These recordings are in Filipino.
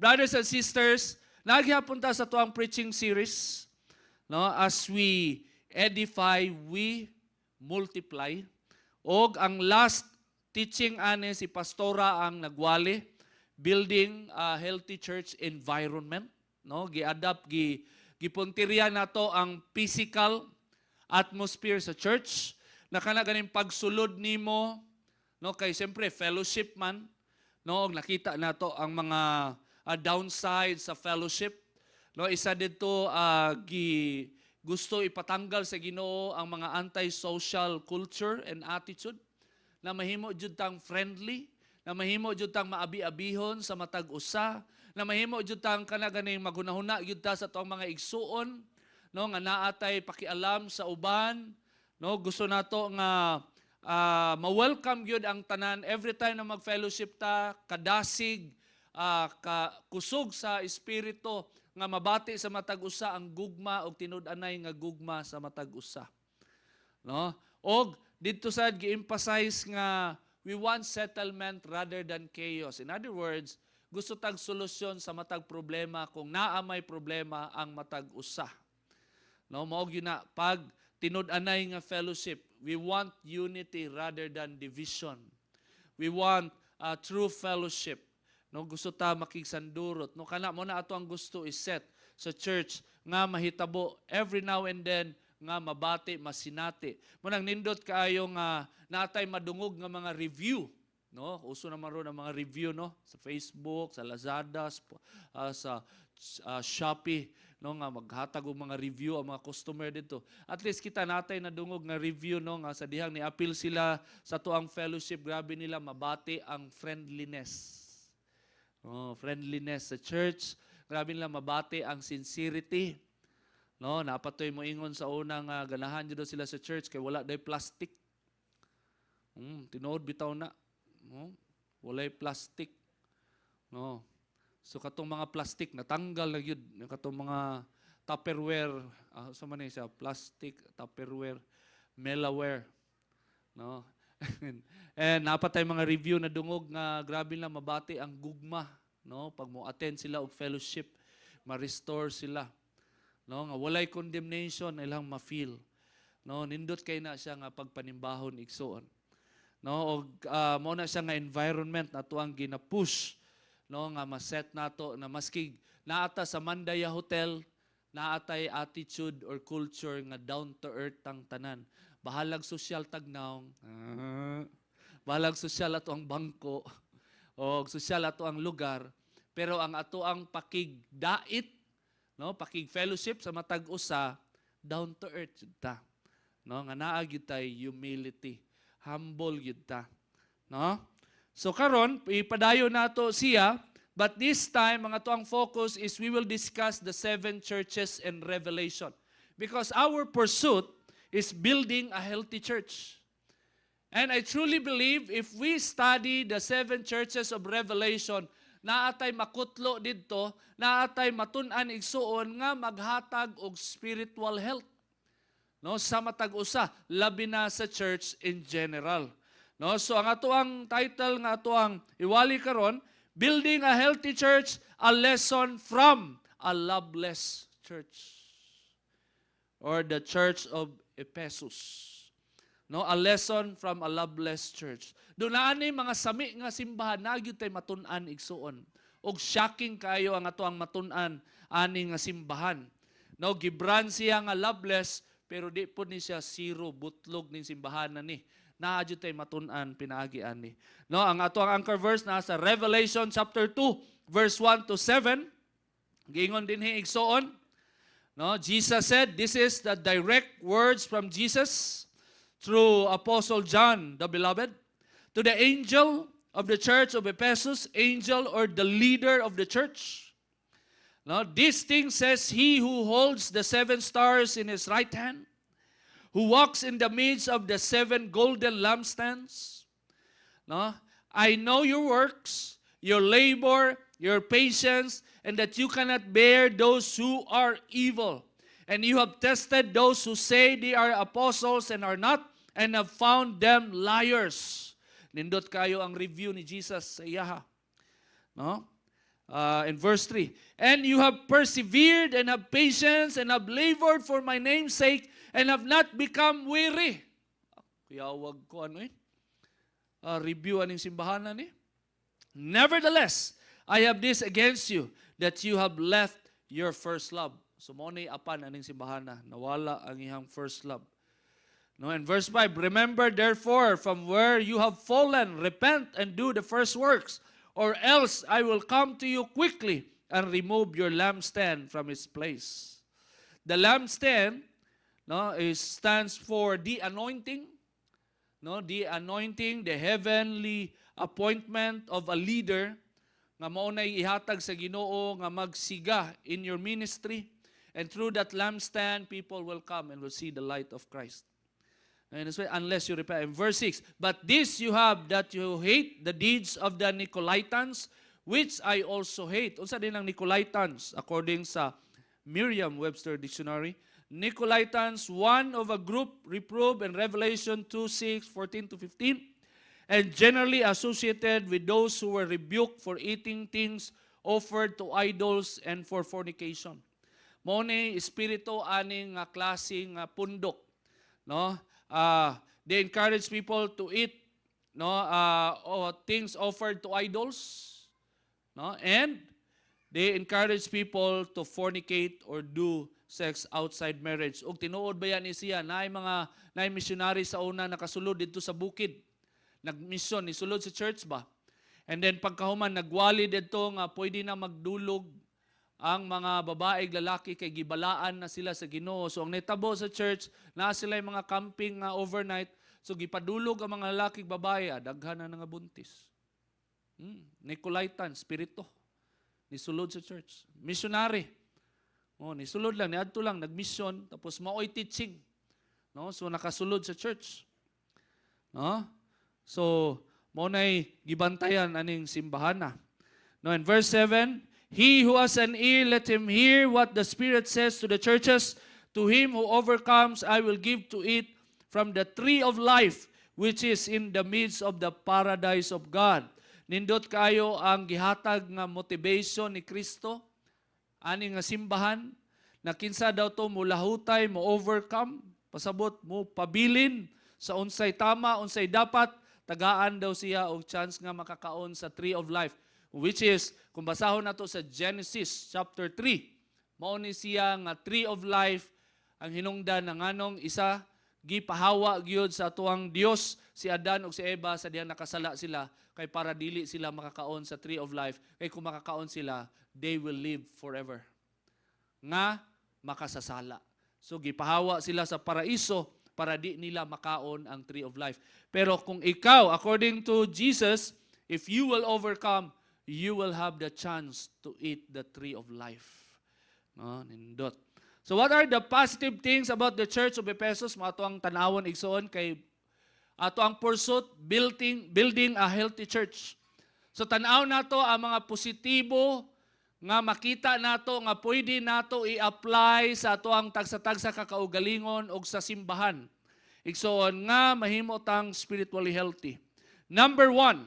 Brothers and sisters, naghihapon ta sa tuang preaching series, no, as we edify, we multiply. Og ang last teaching ani si pastora ang nagwali, building a healthy church environment, no, gi-adapt gipuntirya nato ang physical atmosphere sa church na kana ganing pagsulod nimo, no, kay siyempre fellowship man, no, og nakita nato ang mga downside sa fellowship, no, isa dito gusto ipatanggal sa Ginoo ang mga anti-social culture and attitude na mahimo jud tang friendly, na mahimo jud tang maabi-abihon sa matag usa, na mahimo jud tang kana ganing maghunahuna jud ta sa tuang mga igsuon, no, nga naatay pakialam sa uban, no, gusto nato nga ma-welcome gyud ang tanan every time na mag-fellowship ta, kadasig, kusog sa espiritu nga mabati sa matag usa ang gugma og tinud-anay nga gugma sa matag usa, no. Og dito sad gi-emphasize nga we want settlement rather than chaos. In other words, gusto tag solusyon sa matag problema kung naa may problema ang matag usa, no. Mao gyud na pag tinud-anay nga fellowship, we want unity rather than division. We want true fellowship. No, gusto ta makigsandurot. No, kana mo na ato ang gusto is-set sa church nga mahitabo every now and then nga mabati, masinati. Munang nindot kaayo nga natay madungog nga mga review, no? Uso naman ron ang mga review, no, sa Facebook, sa Lazada, sa Shopee, no, nga maghatag og mga review ang mga customer dito. At least kita natay nadungog nga review, no, nga sa dihang ni-appeal sila sa tuang fellowship, grabe nila mabati ang friendliness. Oh, friendliness sa church, grabe nila mabati ang sincerity. No, napatoy mo ingon sa unang ganahan jud sila sa church kay wala day plastic. Tinuod bitaw na. No? Walay plastic. No. So katong mga plastic natanggal na gyud, katong mga Tupperware, sa man siya, plastic, Tupperware, Melaware. No. And napatay mga review na dungog nga grabe na mabati ang gugma, no, pag mo attend sila og fellowship, ma-restore sila, no, nga walay condemnation ilang ma-feel, no, nindot kay na siya nga pagpanimbahon igsoon, no, og mao na siya nga environment nato ang gina-push, no, nga ma-set nato na maski naata sa Mandaya Hotel naatay attitude or culture nga down to earth ang tanan. Bahalag sosyal tagnaw, bahalag sosyal ato ang bangko, o sosyal ato ang lugar, pero ang ato ang pakigdait, no, pakig-fellowship sa matag usa, down to earth yun ta. No, nga naa gyud tay humility, humble gyud ta. No? So karon ipadayon nato siya, but this time ang ato ang focus is we will discuss the 7 churches in Revelation. Because our pursuit is building a healthy church. And I truly believe if we study the 7 churches of Revelation, naatay makutlo didto, naatay matun-an igsuon nga maghatag og spiritual health, no, sa matag usa, labi na sa church in general. No, so ang ato ang title nga ato ang iwali karon, Building a Healthy Church, a lesson from a loveless church, or the Church of Ephesus. No, a lesson from a loveless church. Doon na ani mga sami nga simbahan nagyud tay matun-an igsuon. Og shocking kayo ang ato ang matun-an ani nga simbahan. No, gibran siya nga loveless pero di po ni siya zero butlog ning simbahan na ni. Naa jud tay matun-an pinaagi ani. No, ang ato ang anchor verse nasa Revelation chapter 2 verse 1 to 7. Giingon dinhi igsuon. No, Jesus said, this is the direct words from Jesus through Apostle John, the beloved, to the angel of the church of Ephesus, angel or the leader of the church. No, this thing says he who holds the 7 stars in his right hand, who walks in the midst of the 7 golden lampstands. No, I know your works, your labor, your patience, and that you cannot bear those who are evil. And you have tested those who say they are apostles and are not, and have found them liars. Nindot kayo ang review ni Jesus sa iyaha. No? in verse 3. And you have persevered and have patience and have labored for my name's sake and have not become weary. Kaya wag ko review aning simbahanan ni. Nevertheless, I have this against you, that you have left your first love. So mo ni apan aning simbahana, nawala ang iyang first love. No, in verse 5, remember therefore from where you have fallen, repent and do the first works, or else I will come to you quickly and remove your lampstand from its place. The lampstand, no, stands for the anointing, no, the anointing, the heavenly appointment of a leader nga mao nay ihatag sa Ginoo nga magsiga in your ministry, and through that lampstand people will come and will see the light of Christ. And this way, unless you repent. In verse 6, but this you have, that you hate the deeds of the Nicolaitans, which I also hate. Unsa din ang Nicolaitans according sa Merriam-Webster Dictionary? Nicolaitans, one of a group reproved in Revelation 2:6-14-15, and generally associated with those who were rebuked for eating things offered to idols and for fornication. Mao ni espiritu aning klaseng pundok, no? They encourage people to eat, no, things offered to idols, no, and they encourage people to fornicate or do sex outside marriage. Ug tinuod ba yan siya naay mga missionary sa una nakasulod dito sa bukid, nagmission ni sulod sa church ba, and then pagkahuman nagwali dito nga pwede na magdulog ang mga babae lalaki kay gibalaan na sila sa Ginoo. So ang netabo sa church, na sila yung mga camping overnight, so gipadulog ang mga lalaki babae, daghan na nga buntis. Nicolaitan, spirito, nisulod sa church. Missionary, nisulod lang, niadto lang, nagmission, tapos maoy teaching. No? So nakasulod sa church. No? So, mo na'y gibantayan aning simbahana. No, in verse 7, he who has an ear, let him hear what the Spirit says to the churches. To him who overcomes, I will give to eat from the tree of life, which is in the midst of the paradise of God. Nindot kayo ang gihatag nga motivation ni Kristo, ani nga simbahan, na kinsa daw to mo lahutay, mo overcome, pasabot mo pabilin sa unsay tama, unsay dapat, tagaan daw siya og chance nga makakaon sa tree of life. Which is, kung basahon na to sa Genesis chapter 3, mao ni siya nga tree of life, ang hinungdan ng anong isa, gipahawa gyud sa atuang Dios si Adan ug si Eva sa diha nakasala sila, kay para dili sila makakaon sa tree of life, kay kung makakaon sila, they will live forever. Nga makasasala. So gipahawa sila sa paraiso para di nila makaon ang tree of life. Pero kung ikaw, according to Jesus, if you will overcome, you will have the chance to eat the tree of life. No, nindot. So what are the positive things about the Church of Ephesus? Mo ato ang tanawon igsoon kay ato ang pursuit building a healthy church. So tanaw nato ang mga positibo nga makita nato nga pwede nato i-apply sa ato ang tagsa-tagsa kakaugalingon og sa simbahan. Igsoon nga mahimo tang spiritually healthy. Number 1,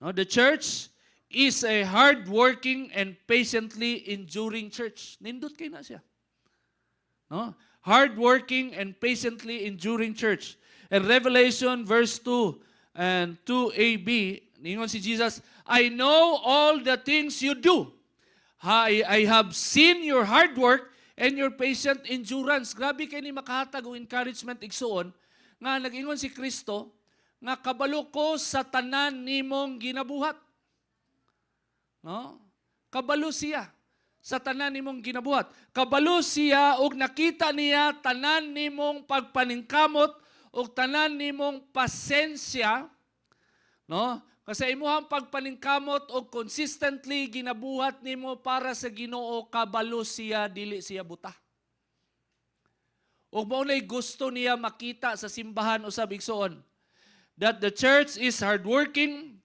no, the church is a hard-working and patiently enduring church. Nindot kayo na siya. No? Hard-working and patiently enduring church. In Revelation verse 2 and 2ab, ningon si Jesus, I know all the things you do. I have seen your hard work and your patient endurance. Grabe kayo ni makahatag o encouragement igsoon nga nag-ingon si Kristo, nga kabalo ko sa tanan nimong ginabuhat. No? Kabalo siya sa tanan nimong ginabuhat. Kabalo siya og nakita niya tanan nimong pagpaningkamot og tanan nimong pasensya, no? Kasi imuhang pagpaningkamot og consistently ginabuhat nimo para sa Ginoo, kabalo siya, dili siya buta. Og mao nay gusto niya makita sa simbahan usab igsoon, that the church is hardworking,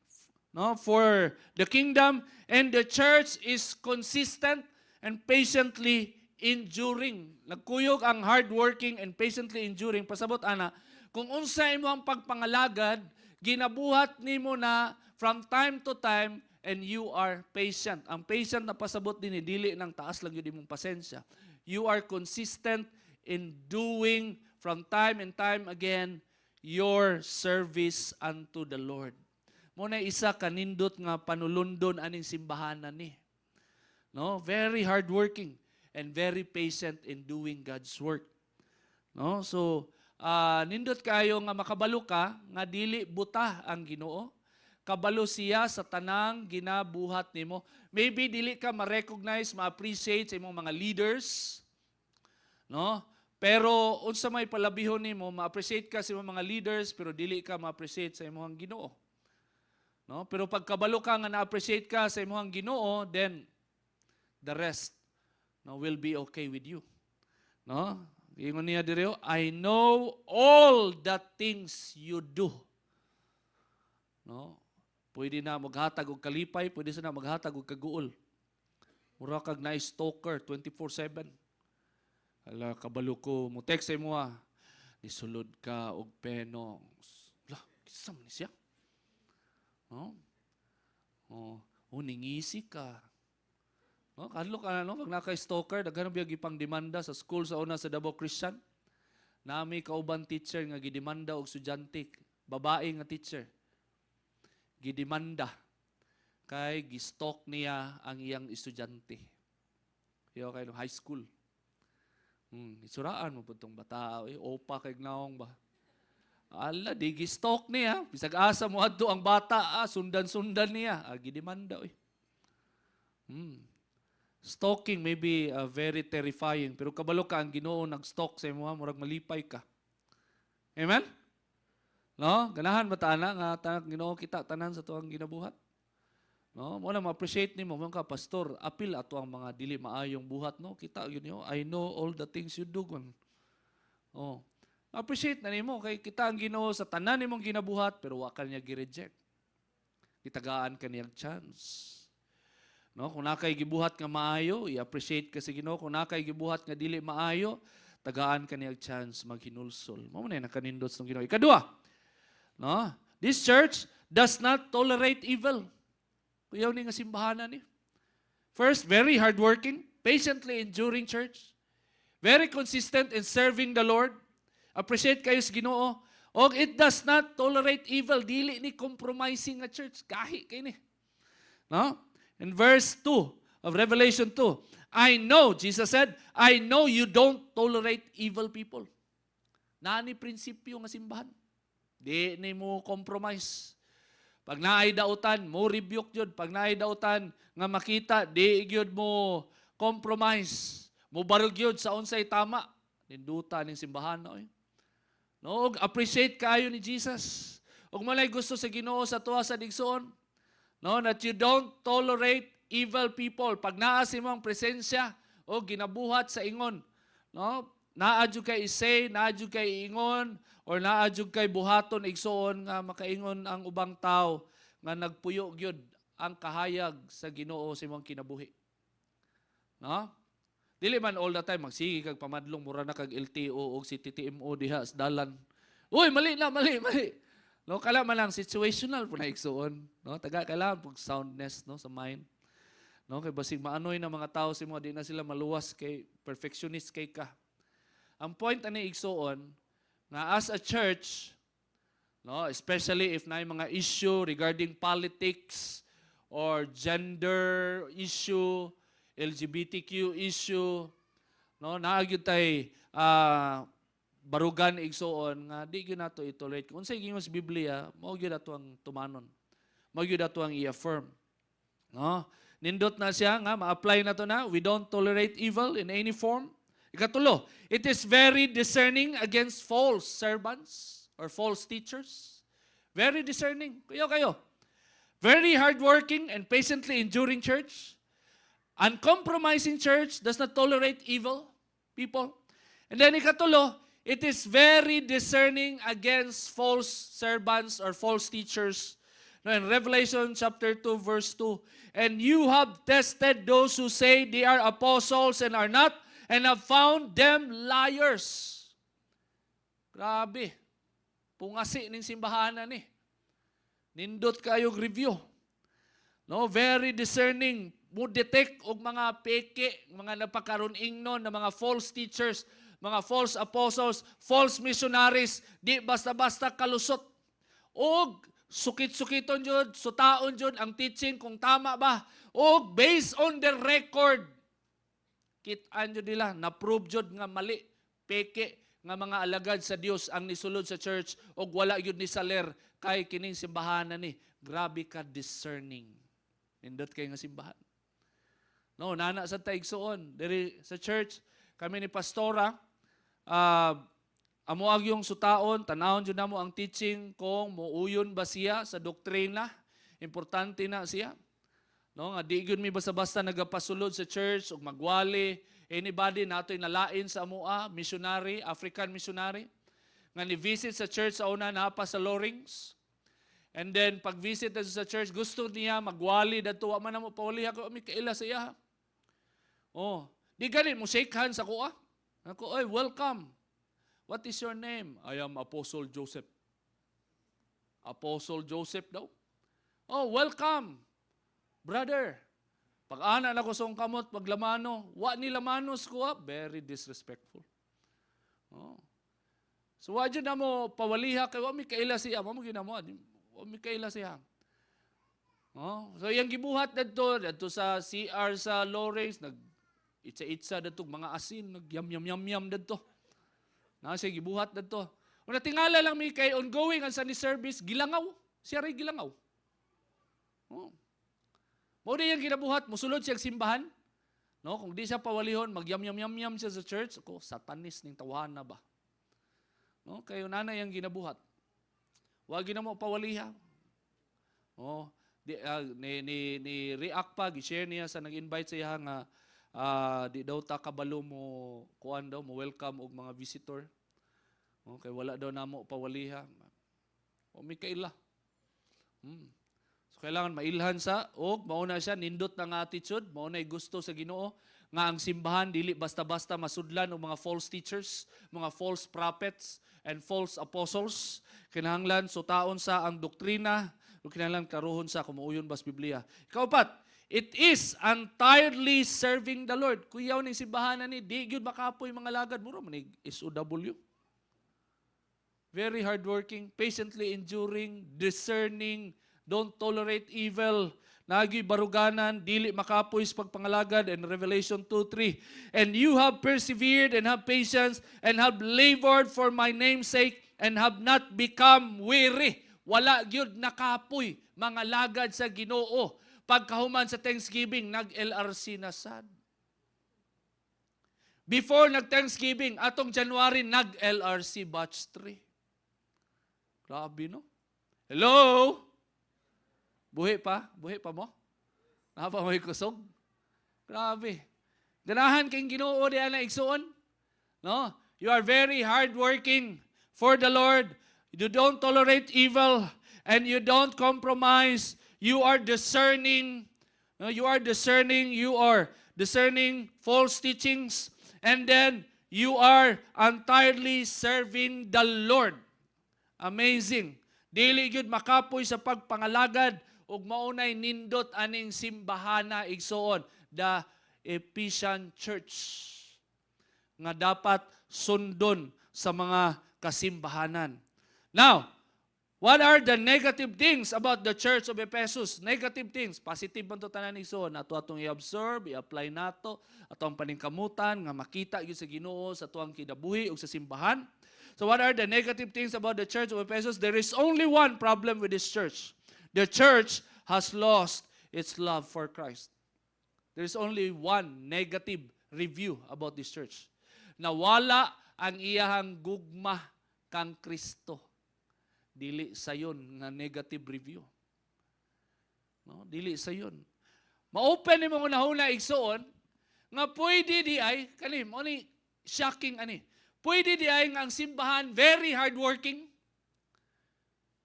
no, for the kingdom, and the church is consistent and patiently enduring. Nagkuyog ang hardworking and patiently enduring. Pasabot ana, kung unsa imo ang pagpangalagad, ginabuhat nimo na from time to time, and you are patient. Ang patient na pasabot din dili ng taas lang yun imong pasensya. You are consistent in doing from time and time again your service unto the Lord. Muna isa kanindot nga panulundon aning simbahanan ni. No, very hardworking and very patient in doing God's work. No, so nindot kayo nga makabalo ka nga dili buta ang Ginoo. Kabalo siya sa tanang ginabuhat nimo. Maybe dili ka ma-recognize, ma-appreciate sa imong mga leaders. No? Pero unsa may palabihon nimo, ma-appreciate ka sa imong mga leaders pero dili ka ma-appreciate sa imong Ginoo. No? Pero pag kabalo ka nga na-appreciate ka sa imong Ginoo, then the rest will be okay with you. No? Ingon niya diri, I know all the things you do. No? Pwede na maghatag og kalipay, pwede na maghatag og kaguol. Mura kag na stalker 24/7. Ala kabalo ko mo text sa imo nisulod ka og penong. La, kisa man siya. No? Ningisi ka. No, kadlo ka no pag naka-stalker daghan biyag ipang demanda sa school sa una sa Davao Christian. Nami kauban teacher nga gidemanda og estudyante, babae nga teacher. Gidemanda kay gistalk niya ang iyang estudyante. Yo kay high school. Isuraan mo pud tong bata, opa kay gnaong ba. Ala di gistalk niya, bisag asa mo adto ang bata, sundan-sundan niya, gidemanda oy. Stalking may be very terrifying, pero kabalo ka ang Ginoo nag-stalk sa imo, murag malipay ka. Amen? No, ganahan matana nga tanang Ginoo kita tanan sa tuang ginabuhat. No, mo na ma-appreciate nimo mo ka pastor, apil ato ang mga dili maayong buhat no. Kita gyud I know all the things you do gon. Oh. Appreciate na nimo kay kita ang Ginoo sa tanan nimong ginabuhat pero wa ka niya gi-reject. Gitagaan ka niyang chance. No, kung nakay gibuhat nga maayo, i-appreciate ka sa Ginoo. Kung nakay gibuhat nga dili maayo, tagaan ka niyang chance maghinulsol. Mao man nakanindot sa Ginoo. Ikadua, no? This church does not tolerate evil. Kuyaw ni nga simbahanan ni. First, very hardworking, patiently enduring church. Very consistent in serving the Lord. Appreciate kayo sa Ginoo. Og it does not tolerate evil. Dili ni compromising nga church. Kahi kay ni. No? In verse 2 of Revelation 2, I know, Jesus said, I know you don't tolerate evil people. Nani prinsipyo nga simbahan. Di ni mo compromise. Pag naay dautan, mo rebuke yun. Pag naay dautan nga makita, di gyud mo compromise. Mo barog yun sa unsay tama. Ninduta ning simbahan na. No, appreciate kayo ni Jesus. Ug malay gusto sa Ginoo sa tuwa sa digsoon. No, that you don't tolerate evil people. Pag naa sa imong presensya o ginabuhat sa ingon, no? Naadyo kay isay, naadyo kay ingon, or naadyo kay buhaton igsoon nga makaingon ang ubang tao nga nagpuyo gyud ang kahayag sa Ginoo sa imong kinabuhi. No? Dili man all the time magsige kag pamadlong mura na kag LTO o si TTMO diha sa dalan. Uy, mali na, mali. No, kala man lang situational po na igsuon, no? Taga kailangan pag soundness no sa mind. No, kay basig maanoy na mga tao si mo di na sila maluwas kay perfectionist kay ka. Ang point ani igsuon nga as a church, no, especially if na mga issue regarding politics or gender issue, LGBTQ issue, no, naagyo tay barugan igsuon nga di gyud nato itolerate. Kung unsay gingon sa Biblia, mao gyud ato ang tumanon. Mao gyud ato ang i-affirm. No? Nindot na siya nga ma-apply na to na, we don't tolerate evil in any form. Ikatulo, it is very discerning against false servants or false teachers. Very discerning. Kayo. Very hardworking and patiently enduring church. Uncompromising church does not tolerate evil people. And then ikatulo, it is very discerning against false servants or false teachers. In Revelation chapter 2, verse 2, and you have tested those who say they are apostles and are not, and have found them liars. Grabe. Pungasi ning simbahanan ni. Nindot kayong review. No, very discerning. Mo detect og mga peke, mga napakaroon ingnon na mga false teachers, mga false apostles, false missionaries, di basta-basta kalusot. Og sukit-sukiton jud, sutaon jud ang teaching kung tama ba. Og based on the record, kit-an jud nila, na-prove jud nga mali, peke nga mga alagad sa Dios ang nisulod sa church og wala yun ni saler kay kining simbahan ni. Grabe ka discerning. Nindot kay nga simbahan. No, nana sa taigsuon diri sa church kami ni pastora amuag yung sutaon, tanawon jud namo ang teaching kung muuyon ba siya sa doktrina. Importante na siya. No, nga di gyud mi basta-basta nagapasulod sa church ug magwali anybody natoy nalain sa amua, missionary, African missionary nga ni visit sa church sa una napa sa Lorings. And then pag visit na sa church gusto niya magwali dadto wa man namo pawali ako mi kaila sa iya. Oh, di ganit mo shake hands ako Ako, oy, welcome. What is your name? I am Apostle Joseph. Apostle Joseph daw. Oh, welcome. Brother. Pag-ana na ko sa kamot, paglamano, wa ni lamanos ko very disrespectful. Oh. So, wa dyan na mo pawaliha kay wa mi kaila siya. Wa mi kaila siya. Oh. So, yung gibuhat dadto sa CR sa Lawrence, itsa-itsa dadto mga asin, nagyam-yam-yam dadto. Nasa gibuhat dadto. Una tingala lang mi kay ongoing ang Sunday service, gilangaw. Siya ray gilangaw. Oh. Mo di yung ginabuhat, musulod siya simbahan. No, kung di siya pawalihon, magyam-yam-yam siya sa church, ako satanis ning tawhana ba. No, kayo nanay ang ginabuhat. Wa ginamo pawaliha. Oh, ni react pa gi-share niya sa nag-invite sa iya nga di daw ta kabalo mo kuan daw mo welcome og mga visitor. Okay, wala daw namo pawaliha. O mi kaila. So kailangan mailhan sa og mauna siya nindot ng attitude, mauna gusto sa Ginoo nga ang simbahan dili basta-basta masudlan og mga false teachers, mga false prophets and false apostles. Kinahanglan sutaon sa ang doktrina, ug kinahanglan karuhon sa kumuuyon bas Biblia. Ikaupat, it is entirely serving the Lord. Kuyaw ning simbahan ni di gyud makapoy mga lagad muro man SOW. Very hardworking, patiently enduring, discerning, don't tolerate evil, nagi baruganan, dili makapoy sa pagpangalagad, and Revelation 2:3. And you have persevered and have patience and have labored for my name's sake and have not become weary. Wala gyud nakapoy mga lagad sa Ginoo. Pagkahuman sa Thanksgiving, nag-LRC na sad. Before nag-Thanksgiving, atong January, nag-LRC batch 3. Grabe, no? Hello? Buhi pa? Buhi pa mo? Napa may kusog? Grabe. Ganahan kayong Ginoo diyan na igsuon? No? You are very hardworking for the Lord. You don't tolerate evil and you don't compromise. You are discerning. You are discerning false teachings. And then, you are entirely serving the Lord. Amazing. Dili gyud makapoy sa pagpangalagad ug maunay nindot aning simbahana igsuon, the Ephesian Church, nga dapat sundon sa mga kasimbahanan. Now, what are the negative things about the Church of Ephesus? Negative things. Positive man to tanan igsoon. Ato atong i-observe, i-apply nato, atong paningkamutan nga makita gyud sa Ginoo sa tuang kinabuhi ug sa simbahan. So what are the negative things about the Church of Ephesus? There is only one problem with this church. The church has lost its love for Christ. There is only one negative review about this church. Nawala ang iyahang gugma kang Kristo. Dili sayon nga negative review. No, dili sayon. Ma-open ni mga nahuna igsuon nga pwede di ay kanim oni shocking ani. Pwede di ay nga ang simbahan very hardworking,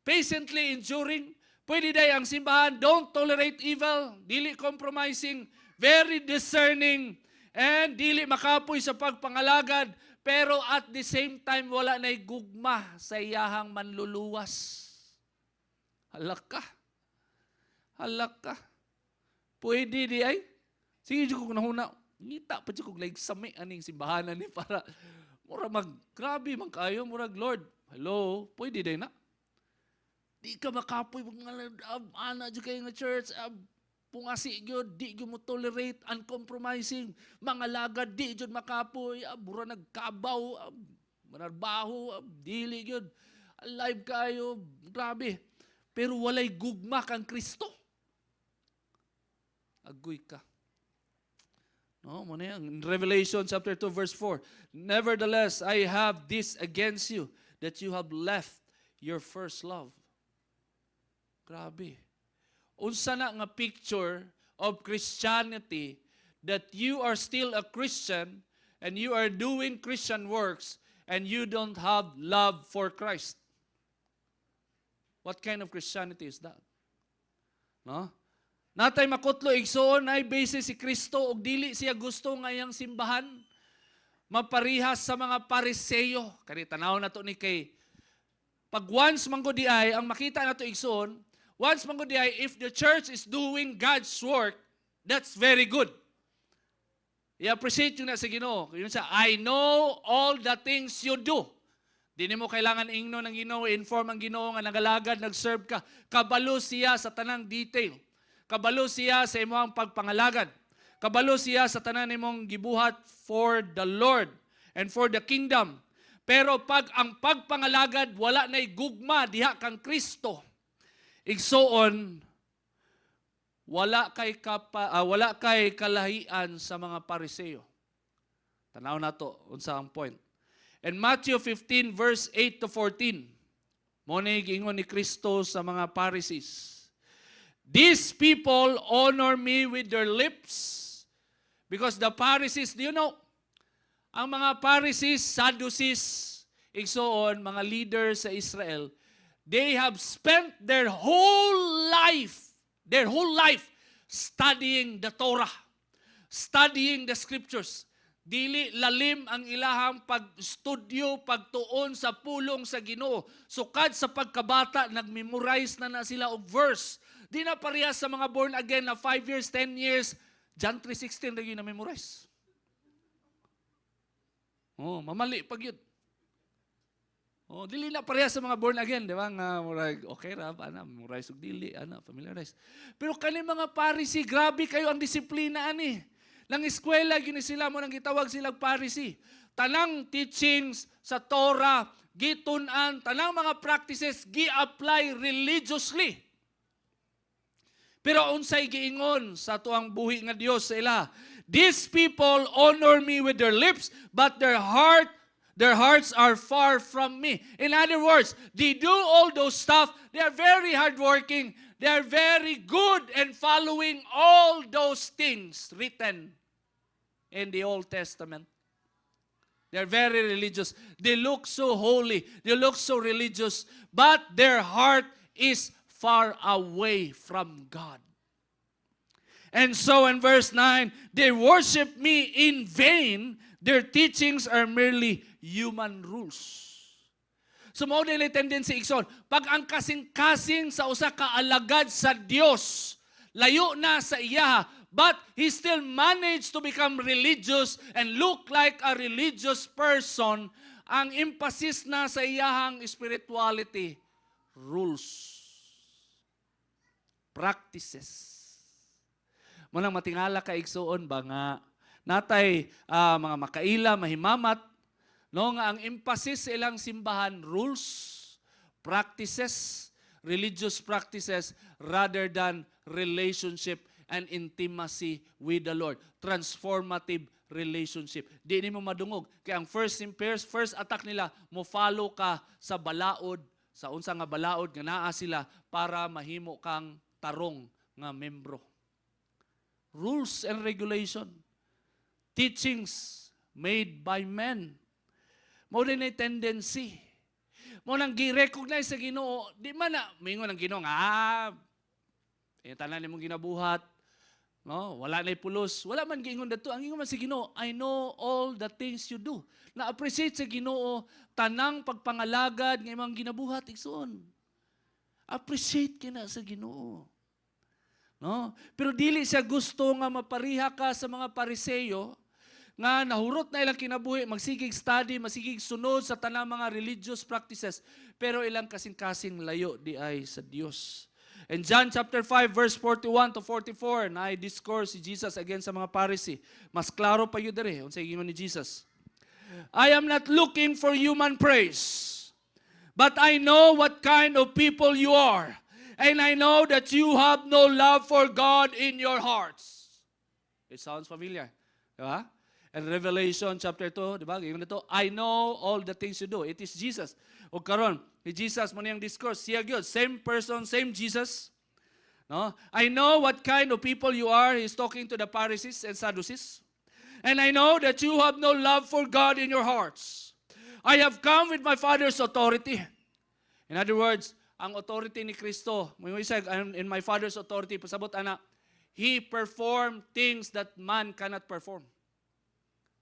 patiently enduring. Pwede di ang simbahan don't tolerate evil, dili compromising, very discerning, and dili makapoy sa pagpangalagad, pero at the same time wala na'y gugma sa iyahang manluluwas. Halak ka. Pwede di ay. Sige jud ko nahuna. Ngita pa jud ko like sami aning simbahanan ni para mura grabe man kayo murag Lord. Hello, pwede din na. Di ka makapoy mga ana jud kay nga church. Pungasi gyud, di gyud mo tolerate, uncompromising. Mga lagad di gyud makapoy, mura nagkabaw, manarbaho, dili gyud. Alive kayo, grabe. Pero walay gugma kang Kristo. Agoy ka. No, mo na yan. In Revelation chapter 2 verse 4, nevertheless, I have this against you, that you have left your first love. Grabe. Unsa na nga picture of Christianity that you are still a Christian and you are doing Christian works and you don't have love for Christ. What kind of Christianity is that? No? Natay makutlo igsoon ay base si Kristo ug dili siya gusto nga iyang simbahan maparihas sa mga Pariseo. Kani tanaw nato ni kay pag once manggo di ay ang makita nato igsoon, once manggo di ay if the church is doing God's work, that's very good. I-appreciate yun na sa Ginoo. Yun sa I know all the things you do. Di mo kailangan ingno ng Ginoo, inform ang Ginoo nga nagalagad, nag-serve ka. Kabalo siya sa tanang detail. Kabalo siya sa imong pagpangalagad. Kabalo siya sa tanan imong gibuhat for the Lord and for the kingdom. Pero pag ang pagpangalagad wala nay gugma diha kang Kristo, igsoon wala kay kalahian sa mga Pariseo. Tanaw nato unsa ang point. In Matthew 15 verse 8 to 14, mo ni giingon ni Kristo sa mga Pharisees, these people honor me with their lips because the Pharisees, do you know, ang mga Pharisees, Sadducees, igsoon, mga leaders sa Israel, they have spent their whole life studying the Torah, studying the scriptures. Dili lalim ang ilahang pag-studyo, pagtuon sa pulong sa Ginoo. Sukad sa pagkabata, nag-memorize na sila og verse. Di na parehas sa mga born again na 5 years, 10 years, John 3:16 lagi na memorize. Oh, mamali pag yun. Oh, dili na parehas sa mga born again, di ba? Nga, okay ra, ana, memorize og dili, ana, familiarize. Pero kani mga Pharisee, grabe kayo ang disiplina ani. Nang eskwela gini sila mo nang gitawag silang Pharisee. Tanang teachings sa Torah, gitun-an, tanang mga practices gi-apply religiously. Pero unsay giingon sa tuang buhi nga Dios sa ila, these people honor me with their lips, but their hearts are far from me. In other words, they do all those stuff. They are very hardworking. They are very good in following all those things written in the Old Testament. They are very religious. They look so holy. They look so religious. But their heart is far away from God. And so in verse 9, they worship me in vain. Their teachings are merely human rules. So mao din ang tendency igsoon, pag ang kasing-kasing sa usa ka alagad sa Dios layo na sa iya, but he still managed to become religious and look like a religious person, ang emphasis na sa iyahang spirituality, rules, practices. Munang matingala ka igsoon ba nga natay mga makaila, mahimamat, no, nga ang emphasis sa ilang simbahan, rules, practices, religious practices, rather than relationship and intimacy with the Lord. Transformative relationship. Di ni mo madungog. Kaya ang first attack nila, mo follow ka sa balaod, sa unsa nga balaod, nga naa sila para mahimo kang tarong nga membro. Rules and regulation. Teachings made by men. Mao din ay tendency. Mao nang gi-recognize sa Ginoo, di man na mingon ang Ginoo nga tanan nimong ginabuhat, no, wala nay pulos, wala man giingon dadto. Ang ingon man sa Ginoo, I know all the things you do. Na-appreciate sa Ginoo tanang pagpangalagad nga imong ginabuhat igsoon. Appreciate kina sa Ginoo. No? Pero dili siya gusto nga mapariha ka sa mga Pariseyo nga nahurot na ilang kinabuhi, magsigig study, magsigig sunod sa tanang mga religious practices, pero ilang kasing-kasing layo di ay sa Dios. In John chapter 5 verse 41 to 44, na discourse si Jesus against sa mga Pharisee. Mas klaro pa yun dire, unsay gingon ni Jesus. I am not looking for human praise, but I know what kind of people you are. And I know that you have no love for God in your hearts. It sounds familiar. Diba? And Revelation chapter 2, diba? Ganyan ito, I know all the things you do. It is Jesus. O karon, si Jesus mo niyang discourse, siya gyud, same person, same Jesus. No? I know what kind of people you are. He's talking to the Pharisees and Sadducees. And I know that you have no love for God in your hearts. I have come with my Father's authority. In other words, ang authority ni Kristo, in my Father's authority, pasabot ana, He performed things that man cannot perform.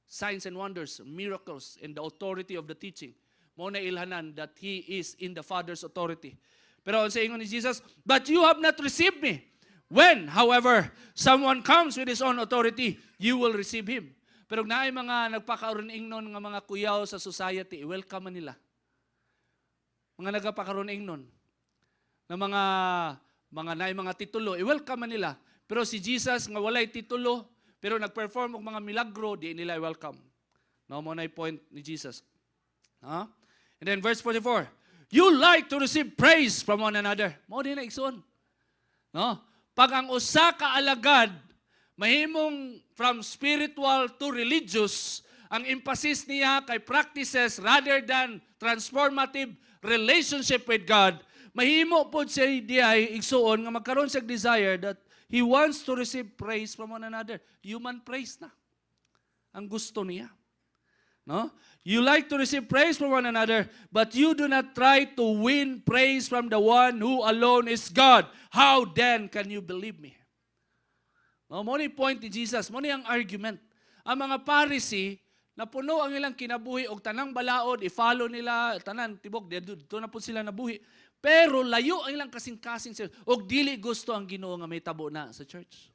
Signs and wonders, miracles, and the authority of the teaching. Mo na ilhanan that He is in the Father's authority. Pero ang ingon ni Jesus, but you have not received me. When, however, someone comes with his own authority, you will receive him. Pero naay mga nagpakaroon ingnon nga mga kuyaw sa society, welcome nila. Mga nagpakaroon ingnon na naay mga titulo, welcome nila. Pero si Jesus nga walay titulo, pero nag-perform og mga milagro, di nila welcome. No, mo na point ni Jesus. Huh? And then verse 44, you like to receive praise from one another. Mo din na igsoon. No? Pag ang usa ka alagad mahimong from spiritual to religious, ang emphasis niya kay practices rather than transformative relationship with God, mahimo pod siya diay igsuon nga magkaroon siya desire that he wants to receive praise from one another. Human praise na ang gusto niya. No? You like to receive praise from one another, but you do not try to win praise from the one who alone is God. How then can you believe me? No, mo ni point ni Jesus, mo ni ang argument. Ang mga Pharisee, napuno ang ilang kinabuhi og tanang balaod, i-follow nila, tanan, tibok, dito na po sila nabuhi. Pero layo ang ilang kasing-kasing sila. Og dili gusto ang Ginoo nga may tabo na sa church.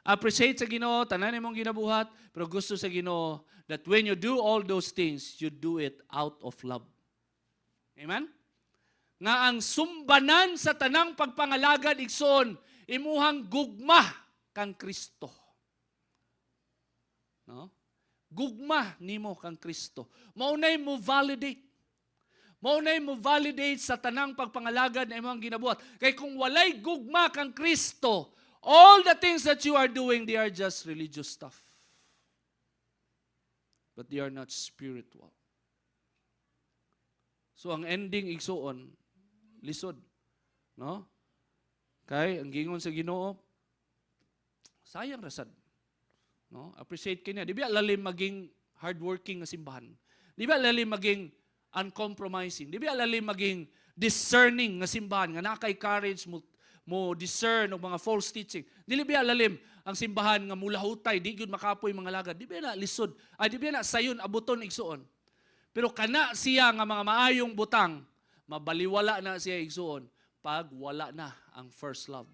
Appreciate sa Ginoo, tanan imong ginabuhat, pero gusto sa Ginoo that when you do all those things, you do it out of love. Amen? Nga ang sumbanan sa tanang pagpangalagad igsoon, imuhang gugma kang Kristo. No? Gugma nimo kang Kristo. Maunay mo validate. Maunay mo validate sa tanang pagpangalagad na imong ginabuhat. Kay kung walay gugma kang Kristo, all the things that you are doing, they are just religious stuff. But they are not spiritual. So ang ending igsuon, lisod. No? Kay ang gingon sa Ginoo, sayang rasad. No? Appreciate kanya. Di ba lalim maging hardworking nga simbahan? Di ba lalim maging uncompromising? Di ba lalim maging discerning nga simbahan nga nakay courage mo discern og mga false teaching? Dili ba lalim ang simbahan nga mulahutay, di gyud makapoy mga lagad? Di ba na lisod? Ay di ba na sayon abuton igsuon? Pero kana siya nga mga maayong butang, mabaliwala na siya igsuon pag wala na ang first love.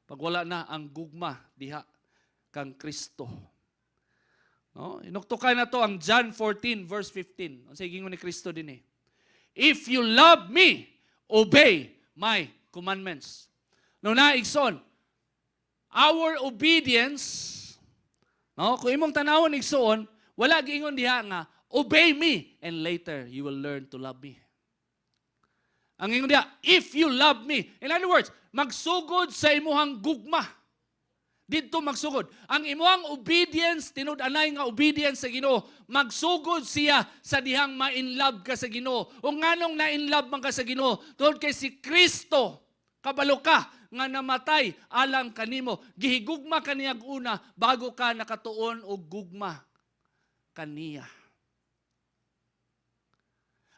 Pag wala na ang gugma diha kang Kristo. No? Inuktukan na to ang John 14 verse 15. Ang gingon ni Kristo din eh. If you love me, obey my commandments. No na igsoon, our obedience, no, kung imong tanawon igsoon, wala giingon diha nga obey me and later you will learn to love me. Ang ingon diha, if you love me. In other words, magsugod sa imuhang gugma. Dito magsugod. Ang imuhang obedience, tinud-anay nga obedience sa Ginoo, magsugod siya sa dihang ma-inlove ka sa Ginoo. O nganong na-inlove man ka sa Ginoo? Tungod kay si Kristo, kabalo ka nga namatay alang kanimo. Gihigugma kaniyag una bago ka nakatuon og gugma kaniya.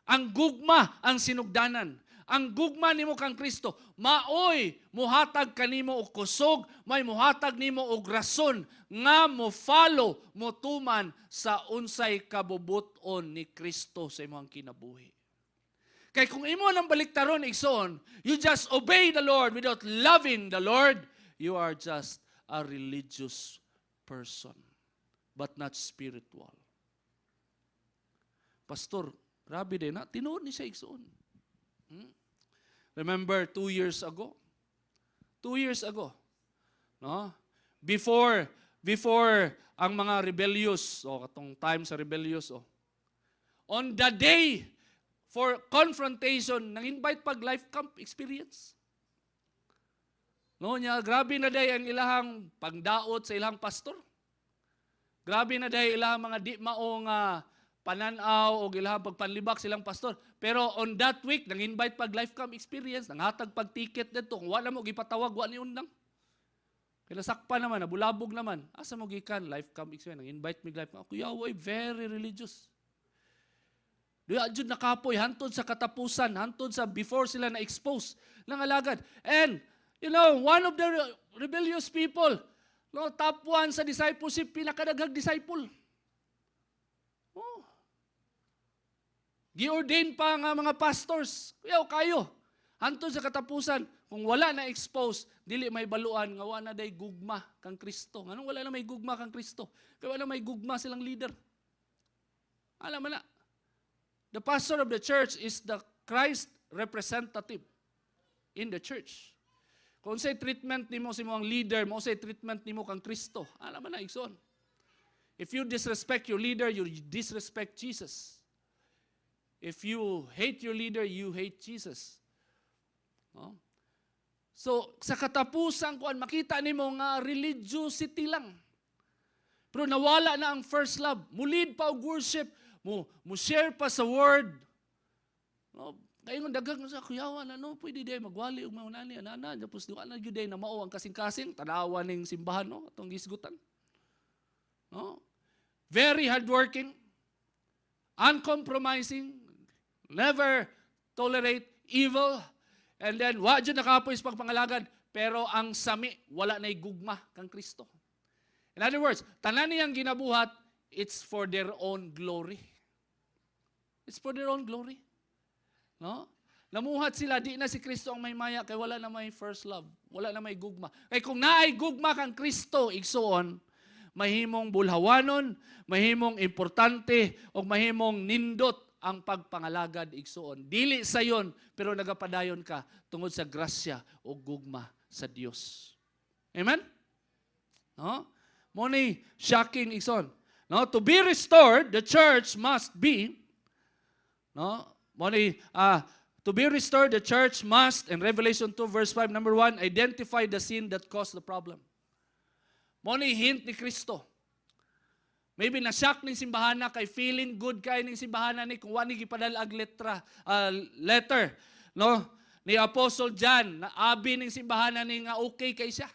Ang gugma ang sinugdanan. Ang gugma nimo kang Kristo, maoy muhatag kanimo og kusog, may muhatag nimo og rason nga mo follow, mo tuman sa unsay kabubuton ni Kristo sa imong kinabuhi. Kay kung imo nang baliktaron igsoon, you just obey the Lord without loving the Lord, you are just a religious person, but not spiritual. Pastor, grabe din na, tinuod ni siya igsoon. Remember 2 years ago? 2 years ago, no? Before ang mga rebellious, katong time sa rebellious, on the day for confrontation, nang-invite pag life camp experience. No, niya, grabe na day ang ilahang pangdaot sa ilang pastor. Grabe na day ilahang mga di maong pananaw o ilahang pagpanlibak silang pastor. Pero on that week, nang-invite pag life camp experience, nanghatag pag ticket dito. Kung wala mo, gipatawag, wala ni undang. Kaya sakpa naman, nabulabog naman. Asa mo gikan, life camp experience, nang-invite me life camp. Kuya, very religious. Diya jud nakapoy hantod sa katapusan, hantod sa before sila na-expose ng alagad. And one of the rebellious people, top 1 sa discipleship, pinakadaghang disciple. Gi-ordain pa nga mga pastors. Kayo, hantod sa katapusan, kung wala na-expose, dili may baluan, nga wala na day gugma kang Kristo. Anong wala na may gugma kang Kristo? Kaya wala may gugma silang leader. Alam mo na, the pastor of the church is the Christ representative in the church. Kung say treatment nimo si mong leader, mo say treatment nimo kang Kristo. Alam mo na, igsoon. If you disrespect your leader, you disrespect Jesus. If you hate your leader, you hate Jesus. No? So, sa katapusan kuan makita nimo nga religiosity lang. Pero nawala na ang first love. Mulid pa og worship, mo share pa sa word. No, kayo daghang sa kuyawan pwede day magwali og maunani anana tapos duwa na gyud day na mao ang kasing-kasing tanawa ning simbahan atong gisgutan. No? Very hardworking, uncompromising, never tolerate evil, and then wa jud nakapoy sa pagpangalagad, pero ang sami wala nay gugma kang Kristo. In other words, tanan niyang ginabuhat, it's for their own glory. It's for their own glory. No? Namuhat sila, di na si Kristo ang may maya, kay wala na may first love. Wala na may gugma. Kay kung naay gugma kang Kristo, igsoon, mahimong bulhawanon, mahimong importante, o mahimong nindot ang pagpangalagad igsoon. Dili sayon, pero nagapadayon ka tungod sa grasya o gugma sa Dios. Amen? No? Moni shocking igsoon. No, to be restored, the church must be, to be restored, the church must, in Revelation 2 verse 5, number 1, identify the sin that caused the problem. Moni hint ni Kristo. Maybe na-shock ning simbahan na kay feeling good kay ning simbahan ni kung wani gipadal ag letter, no? Ni Apostle John, na abi ning simbahan ni nga okay kay siya.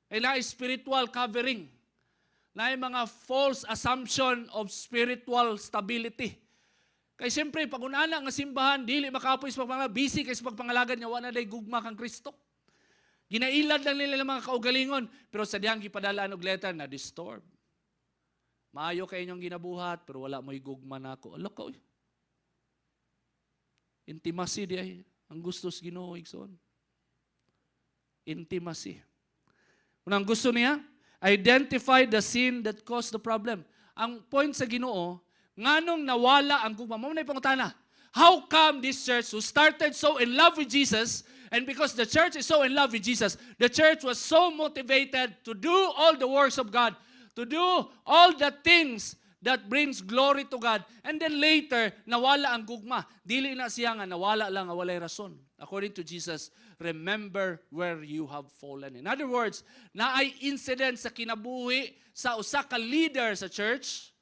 Ay na spiritual covering. Na mga false assumption of spiritual stability. Kaya siyempre, pag unana nga simbahan, dili makapoy sa pagpangalagan, busy kay sa pagpangalagan niya, wala day gugma kang Kristo. Ginailad lang nila ng mga kaugalingon, pero sa diyang gipadalaan og letter na disturb. Maayo kayo inyong ginabuhat, pero wala mo'y gugma na ako. Alok ka, oy. Intimacy di ay, ang gusto sa Ginoo, igsoon. Intimacy. Kung ang gusto niya, identify the sin that caused the problem. Ang point sa Ginoo, nganong nawala ang gugma? Mao na pangutana. How come this church who started so in love with Jesus, and because the church is so in love with Jesus, the church was so motivated to do all the works of God, to do all the things that brings glory to God, and then later, nawala ang gugma. Dili na siya nga nawala lang, nga walay rason. According to Jesus, remember where you have fallen. In other words, naay incident sa kinabuhi sa usa ka leader sa church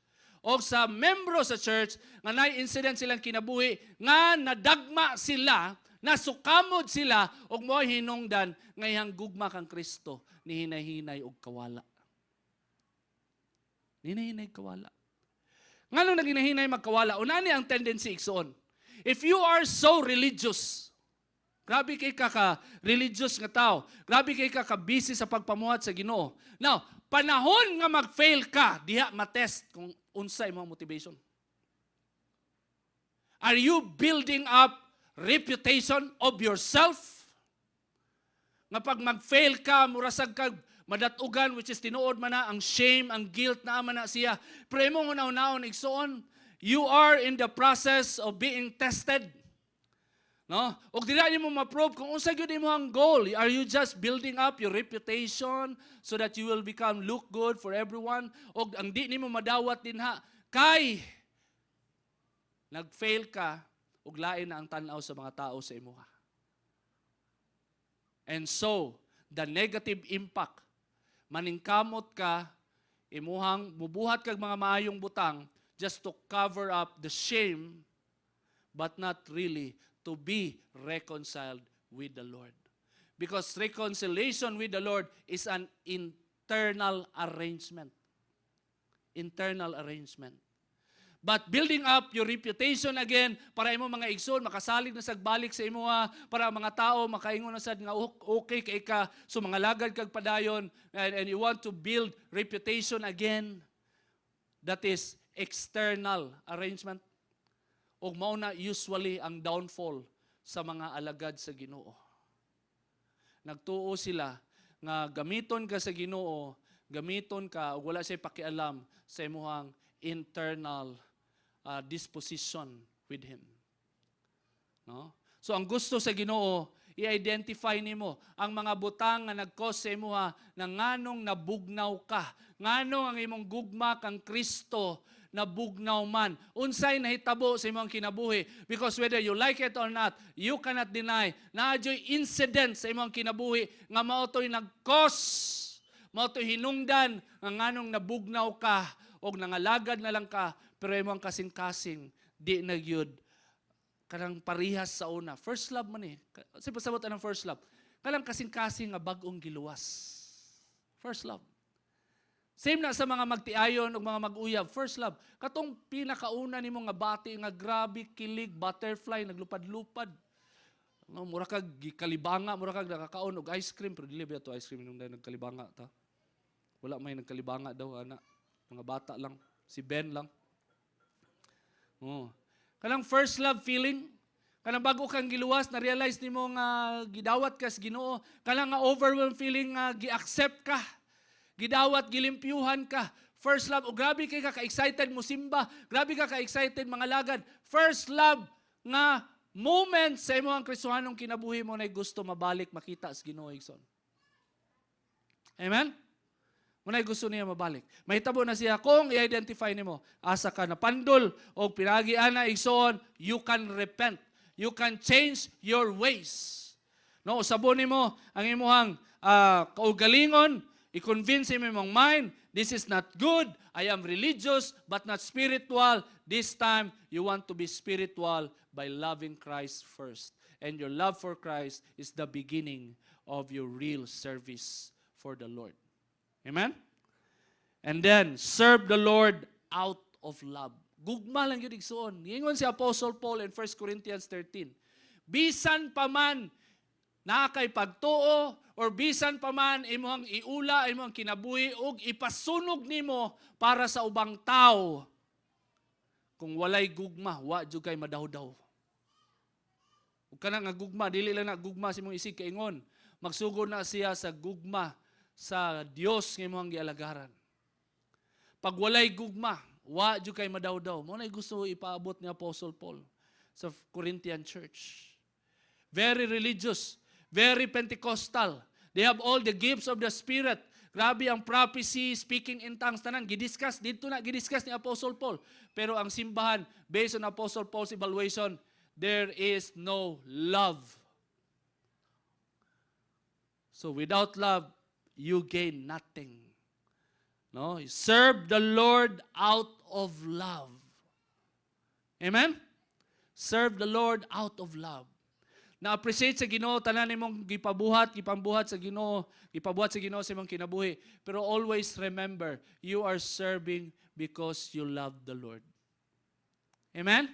o sa membro sa church nga naay incident silang kinabuhi nga nadagma sila, nasukamod sila og mo'y hinungdan nga iyang gugma kang Kristo ni hinay-hinay og kawala. Hinay-hinay kawala. Nganong naginahinay magkawala? Unani ang tendency igsoon. If you are so religious, grabe kay ka-religious nga tao. Grabe kay ka-busy sa pagpamuhat sa Ginoo. Now, panahon nga mag-fail ka, diha matest kung unsay mo motivation. Are you building up reputation of yourself? Nga pag mag-fail ka, murasag ka, madatugan, which is tinuod man na, ang shame, ang guilt na man na siya. Pero imong unaw-unaon, igsoon, you are in the process of being tested. No? Og dili nimo ma-prove kung unsa gyud imong goal. Are you just building up your reputation so that you will look good for everyone? Og ang di nimo madawat dinha kay nag-fail ka ug lain na ang tan-aw sa mga tao sa imuha. And so, the negative impact, maningkamot ka, imuhang mubuhat kag mga maayong butang just to cover up the shame, but not really to be reconciled with the Lord. Because reconciliation with the Lord is an internal arrangement. Internal arrangement. But building up your reputation again, para imo mga igsoon, makasalig na sagbalik sa imo, para mga tao makaingon na sad nga okay kay ka, so mga lagad kag padayon, and you want to build reputation again, that is external arrangement. Og mao na usually ang downfall sa mga alagad sa Ginoo. Nagtuo sila nga gamiton ka sa Ginoo, gamiton ka ug wala say pakialam sa imong internal disposition with Him. No? So ang gusto sa Ginoo, i-identify nimo ang mga butang nga nag-cause sa imuha na nganong nabugnaw ka, nganong ang imong gugma kang Kristo nabugnaw man. Unsay nahitabo sa imong kinabuhi, because whether you like it or not, you cannot deny na adyoy incident sa imong kinabuhi nga mao toy nag-cause, mao toy hinungdan nga nganong nabugnaw ka og nangalagad na lang ka, pero imong kasing-kasing di na gyud kanang parihas sa una. First love man eh. Kasi pasabot anang first love. Kanang kasing-kasing nga bag-ong giluwas. First love. Same na sa mga magtiayon o mga mag-uyab. First love. Katong pinakauna nimo nga bati nga grabe, kilig, butterfly, naglupad-lupad. No, mura kag gikalibanga, mura kag nakakaon og ice cream, pero dili ba to ice cream nung dahil nagkalibanga ta. Wala may nagkalibanga daw ana. Mga bata lang, si Ben lang. Oh. Kanang first love feeling, kanang bago kang giluwas, na-realize nimo nga gidawat ka sa Ginoo, kanang nga overwhelmed feeling nga gi-accept ka, gidawat, gilimpyuhan ka. First love, o grabe kay ka ka-excited mo simba, grabe ka ka-excited mga lagad. First love nga moment sa imo ang Kristohanong kinabuhi mo na gusto mabalik makita sa Ginoo igsoon. Amen? Munay gusto niya mabalik. Mahitabo na siya kung i-identify nimo asa ka na pandol o pinagian na igsoon, you can repent. You can change your ways. No, usabon nimo ang imuhang kaugalingon, i-convince mo imong mind, this is not good, I am religious but not spiritual. This time, you want to be spiritual by loving Christ first. And your love for Christ is the beginning of your real service for the Lord. Amen? And then, serve the Lord out of love. Gugma lang yun igsoon. Ingon si Apostle Paul in 1 Corinthians 13. Bisan pa man na kay pagtuo or bisan pa man imong iula, imong kinabuhi ug ipasunog nimo para sa ubang tao. Kung walay gugma, wa jud kay madaw-daw. Ug kana nga gugma, dili lang na gugma si imong isig kaingon. Magsugod na siya sa gugma sa Dios nga imong gialagaran. Pag walay gugma, wa jud kay madaw-daw. Mo na gusto ipaabot ni Apostle Paul sa Corinthian church. Very religious, very Pentecostal. They have all the gifts of the Spirit. Grabe ang prophecy, speaking in tongues, tanan gidiscuss dito na gidiscuss ni Apostle Paul. Pero ang simbahan, based on Apostle Paul's evaluation, there is no love. So without love, you gain nothing. No, serve the Lord out of love. Amen? Serve the Lord out of love. Na-appreciate sa Ginoo tanan nimong gipambuhat sa Ginoo, gipabuhat sa Ginoo sa imong kinabuhi. Pero always remember, you are serving because you love the Lord. Amen?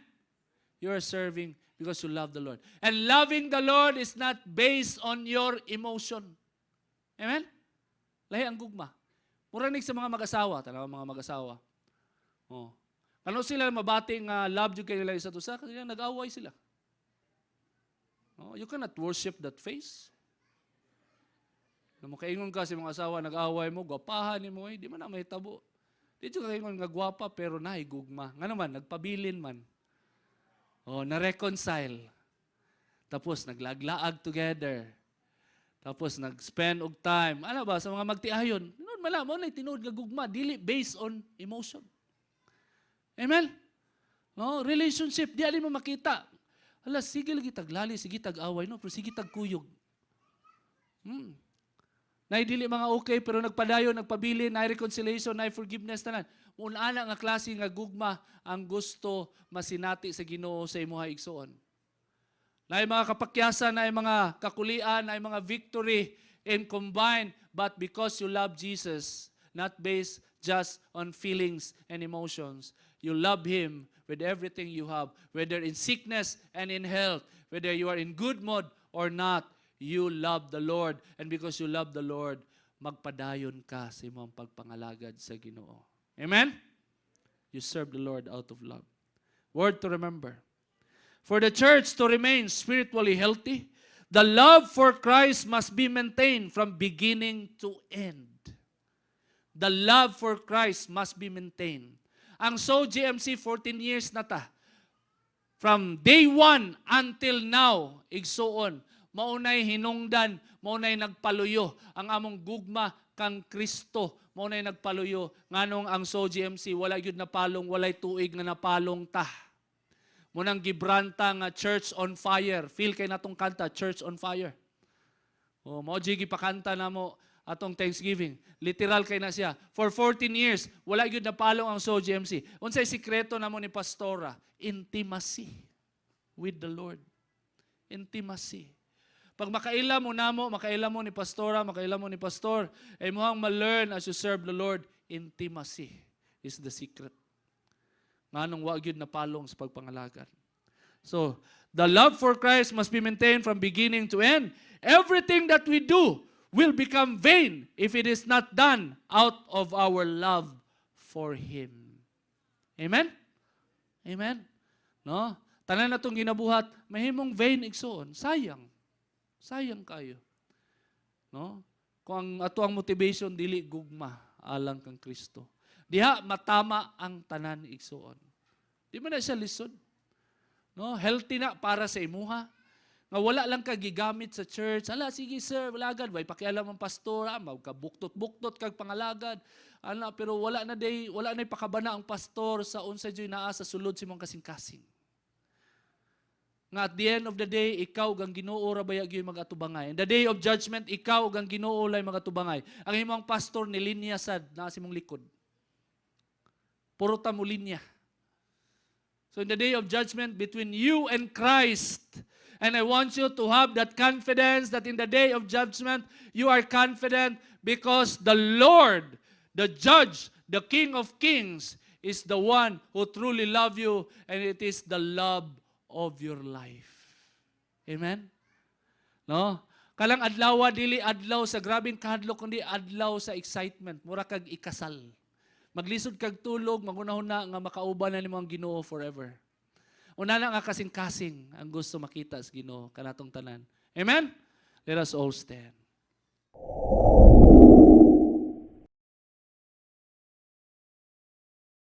You are serving because you love the Lord. And loving the Lord is not based on your emotion. Amen? Lahi ang gugma. Muranig sa mga mag-asawa, tanaw mga mag-asawa. Oh. Ano sila mabati nga love jud kay nila isa to sa kasi nag-away sila. No, you cannot worship that face. Namo kaingon ka sa mga asawa nag-away mo, gwapahan nimo di man na mahitabo. Di jud kaingon nga gwapa pero nahigugma. Nga naman nagpabilin man. Oh, na-reconcile. Tapos naglaglaag together. Tapos nag-spend og time. Ano ba sa mga magtiayon? Noon mala mo na tinuod nga gugma, dili based on emotion. Amen? No, relationship di ali mo makita. Hala, sige lagi taglali, sige tag-away no, pero sige tagkuyog. Nay dili mga okay pero nagpadayon, nagpabilin, nay reconciliation, nay forgiveness tanan. Una nga klase nga gugma ang gusto masinati sa Ginoo sa imuha igsoon. Nay mga kapakyasan, nay mga kakulian, nay mga victory in combined, but because you love Jesus, not based just on feelings and emotions. You love Him with everything you have, whether in sickness and in health, whether you are in good mood or not, you love the Lord. And because you love the Lord, magpadayon ka sa imong pagpangalagad sa Ginoo. Amen? You serve the Lord out of love. Word to remember. For the church to remain spiritually healthy, the love for Christ must be maintained from beginning to end. The love for Christ must be maintained. Ang GMC 14 years na ta. From day 1 until now, igsuon, maunay hinungdan, maunay nagpaluyo. Ang among gugma kang Kristo, maunay nagpaluyo. Nganong ang GMC, wala yun napalong, walay tuig nga napalong ta. Munang gibranta nga Church on Fire. Feel kay natong kanta, Church on Fire. O, mao jigi pakanta na mo atong Thanksgiving. Literal kay na siya. For 14 years, wala yun napalong ang GMC. Unsay sikreto na mo ni Pastora? Intimacy with the Lord. Intimacy. Pag makaila mo namo, makaila mo ni Pastora, makaila mo ni Pastor, ay mo ang ma-learn as you serve the Lord, intimacy is the secret. Nganong wa gyud napalong sa pagpangalagan. So, the love for Christ must be maintained from beginning to end. Everything that we do will become vain if it is not done out of our love for Him. Amen? Amen? No? Tanan natong ginabuhat, mahimong vain igsoon. Sayang. Sayang kayo. No? Kung ang ato ang motivation dili gugma alang kang Kristo. Diha matama ang tanan igsoon. Di man na siya lisod. No, healthy na para sa imuha. Nga wala lang ka gigamit sa church. Hala, sige sir, walagad, way pakialam ang pastor, magkabuktot-buktot kag pangalagad. Ano, pero wala na pakabana ang pastor sa unsa joy naa sa sulod si mong kasing-kasing. Nga at the end of the day, ikaw gang Ginoo ra baya gyud magatubangay. In the day of judgment, ikaw gang Ginoo lay magatubangay. Ang imong pastor nilinya sad na sa imong likod. Puro ta mo linya. So in the day of judgment between you and Christ, and I want you to have that confidence that in the day of judgment, you are confident because the Lord, the Judge, the King of Kings, is the one who truly loves you, and it is the love of your life. Amen? No? Kalang adlaw, dili adlaw sa grabing kahadlok, kundi adlaw sa excitement. Mura kag ikasal. Maglisod kag tulog, magunahon na nga makauban na nimo ang Ginoo forever. Una na nga kasing-kasing ang gusto makita sa Ginoo kanatong tanan. Amen? Let us all stand.